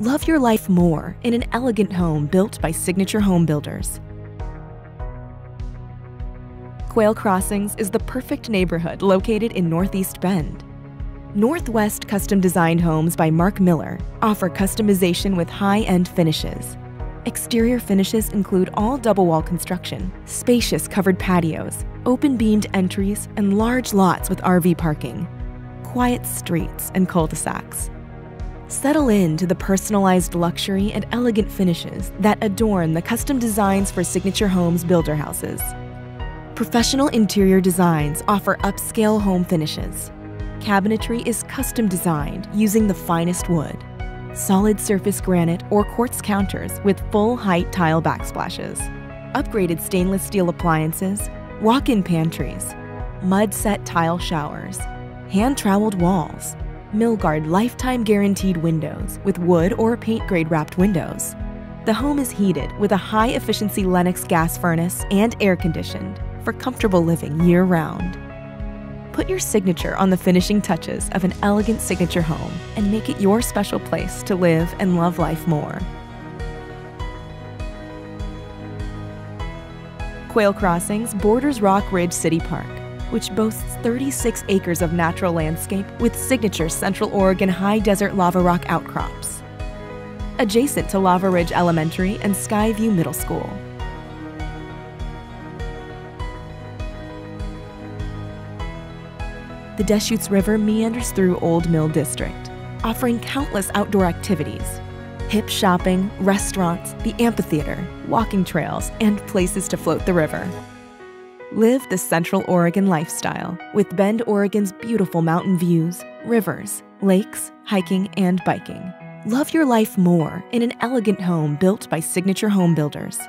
Love your life more in an elegant home built by Signature Home Builders. Quail Crossings is the perfect neighborhood located in Northeast Bend. Northwest Custom Designed Homes by Mark Miller offer customization with high-end finishes. Exterior finishes include all double-wall construction, spacious covered patios, open-beamed entries, and large lots with RV parking. Quiet streets and cul-de-sacs. Settle in to the personalized luxury and elegant finishes that adorn the custom designs for Signature Homes builder houses. Professional interior designs offer upscale home finishes. Cabinetry is custom designed using the finest wood. Solid surface granite or quartz counters with full height tile backsplashes. Upgraded stainless steel appliances, walk-in pantries, mud set tile showers, hand-troweled walls, Milgard lifetime guaranteed windows with wood or paint grade wrapped windows. The home is heated with a high efficiency Lennox gas furnace and air conditioned for comfortable living year-round. Put your signature on the finishing touches of an elegant Signature home and make it your special place to live and love life more. Quail Crossings borders Rock Ridge City Park, which boasts 36 acres of natural landscape with Signature Central Oregon high desert lava rock outcrops. Adjacent to Lava Ridge Elementary and Skyview Middle School. The Deschutes River meanders through Old Mill District, offering countless outdoor activities, hip shopping, restaurants, the amphitheater, walking trails, and places to float the river. Live the Central Oregon lifestyle with Bend, Oregon's beautiful mountain views, rivers, lakes, hiking, and biking. Love your life more in an elegant home built by Signature Home Builders.